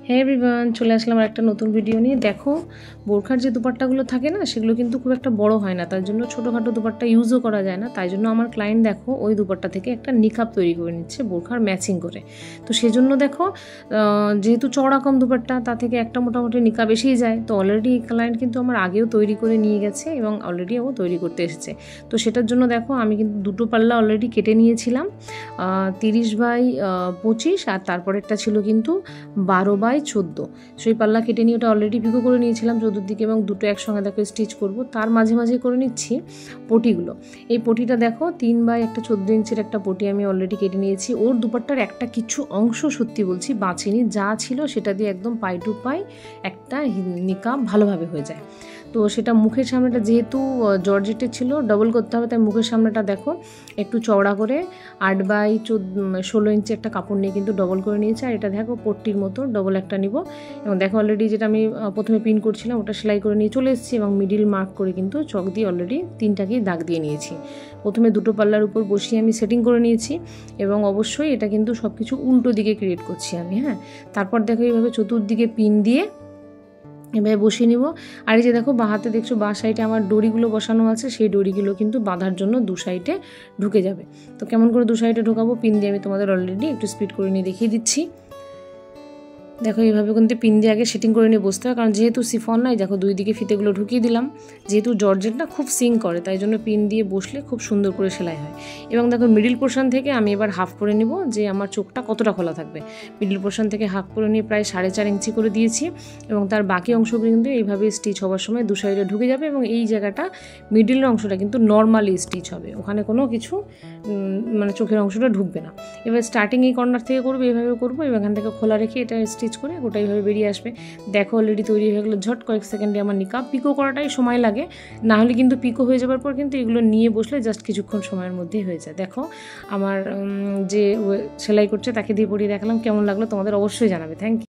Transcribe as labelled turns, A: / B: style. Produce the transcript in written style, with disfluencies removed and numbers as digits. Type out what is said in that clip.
A: হ্যাঁ এভরিওয়ান, চলে আসলাম আর একটা নতুন ভিডিও নিয়ে। দেখো বোরখার যে দুপাট্টাগুলো থাকে না, সেগুলো কিন্তু খুব একটা বড় হয় না, তার জন্য ছোটোখাটো দুপাট্টা ইউজও করা যায় না। তাই জন্য আমার ক্লায়েন্ট দেখো ওই দুপাট্টা থেকে একটা নিকাব তৈরি করে নিচ্ছে বোরখার ম্যাচিং করে। তো সেজন্য দেখো যেহেতু চওড়া কম দুপাট্টা, তা থেকে একটা মোটামুটি নিকাব এসেই যায়। তো অলরেডি এই ক্লায়েন্ট কিন্তু আমার আগেও তৈরি করে নিয়ে গেছে এবং অলরেডি ও তৈরি করতে এসেছে। তো সেটার জন্য দেখো আমি কিন্তু দুটো পাল্লা অলরেডি কেটে নিয়েছিলাম, 30/25, আর তারপরেরটা ছিল কিন্তু 12/14। সেই পাল্লা কেটে নিয়ে ওটা অলরেডি পিকো করে নিয়েছিলাম চতুর্দিকে, এবং দুটো একসঙ্গে দেখো স্টিচ করব। তার মাঝে মাঝে করে নিচ্ছি পটিগুলো। এই পটিটা দেখো 3/14 ইঞ্চির একটা পটি আমি অলরেডি কেটে নিয়েছি। ওর দুপাট্টার একটা কিছু অংশ সত্যি বলছি বাঁচিনি, যা ছিল সেটা দিয়ে একদম পাই টু পাই একটা নিকাব ভালোভাবে হয়ে যায়। তো সেটা মুখের সামনেটা যেহেতু জর্জেটের ছিল, ডবল করতে হবে, তাই মুখের সামনেটা দেখো একটু চওড়া করে 8/16 ইঞ্চি একটা কাপড় নিয়ে কিন্তু ডবল করে নিয়েছি। আর এটা দেখো পট্টির মতো ডবল একটা নিব, এবং দেখো অলরেডি যেটা আমি প্রথমে পিন করছিলাম ওটা সেলাই করে নিয়ে চলে এসেছি, এবং মিডিল মার্ক করে কিন্তু চক দিয়ে অলরেডি 3টাকেই দাগ দিয়ে নিয়েছি। প্রথমে দুটো পাল্লার উপর বসিয়ে আমি সেটিং করে নিয়েছি, এবং অবশ্যই এটা কিন্তু সব কিছু উল্টো দিকে ক্রিয়েট করছি আমি। তারপর দেখো এইভাবে চতুর্দিকে পিন দিয়ে এভাবে বসিয়ে নিব। আর এই যে দেখো বাঁ হাতে দেখছো বাঁ সাইডে আমার দড়িগুলো বসানো আছে, সেই দড়িগুলো কিন্তু বাঁধার জন্য দু সাইডে ঢুকে যাবে। তো কেমন করে দু সাইডে ঢোকাবো পিন দিয়ে আমি তোমাদের অলরেডি একটু স্পিড করে নিয়ে দেখিয়ে দিচ্ছি। দেখো এইভাবে কিন্তু পিন দিয়ে আগে সেটিং করে নিয়ে বসতে হয়, কারণ যেহেতু সিফন নয়, দেখো দুই দিকে ফিতেগুলো ঢুকিয়ে দিলাম। যেহেতু জর্জেটটা খুব সিং করে, তাই জন্য পিন দিয়ে বসলে খুব সুন্দর করে সেলাই হয়। এবং দেখো মিডিল পোর্শন থেকে আমি এবার হাফ করে নিব, যে আমার চোখটা কতটা খোলা থাকবে। মিডিল পোর্শন থেকে হাফ করে নিয়ে প্রায় 4.5 ইঞ্চি করে দিয়েছি, এবং তার বাকি অংশ কিন্তু এইভাবে স্টিচ হওয়ার সময় দু সাইডে ঢুকে যাবে, এবং এই জায়গাটা মিডিলের অংশটা কিন্তু নর্মালি স্টিচ হবে, ওখানে কোনো কিছু মানে চোখের অংশটা ঢুকবে না। এবার স্টার্টিং এই কর্নার থেকে করবো, এইভাবে করবো, এবং এখান থেকে খোলা রেখে এটা স্টিচ করে ওটা এইভাবে বেরিয়ে আসবে। দেখো অলরেডি তৈরি হয়ে গেলো ঝট কয়েক সেকেন্ডে আমার নিকাব। পিকো করাটাই সময় লাগে, না হলে কিন্তু পিকো হয়ে যাওয়ার পর কিন্তু এগুলো নিয়ে বসলে জাস্ট কিছুক্ষণ সময়ের মধ্যেই হয়ে যায়। দেখো আমার যে সেলাই করছে তাকে দিয়ে পরিয়ে দেখালাম, কেমন লাগলো তোমাদের অবশ্যই জানাবে। Thank you.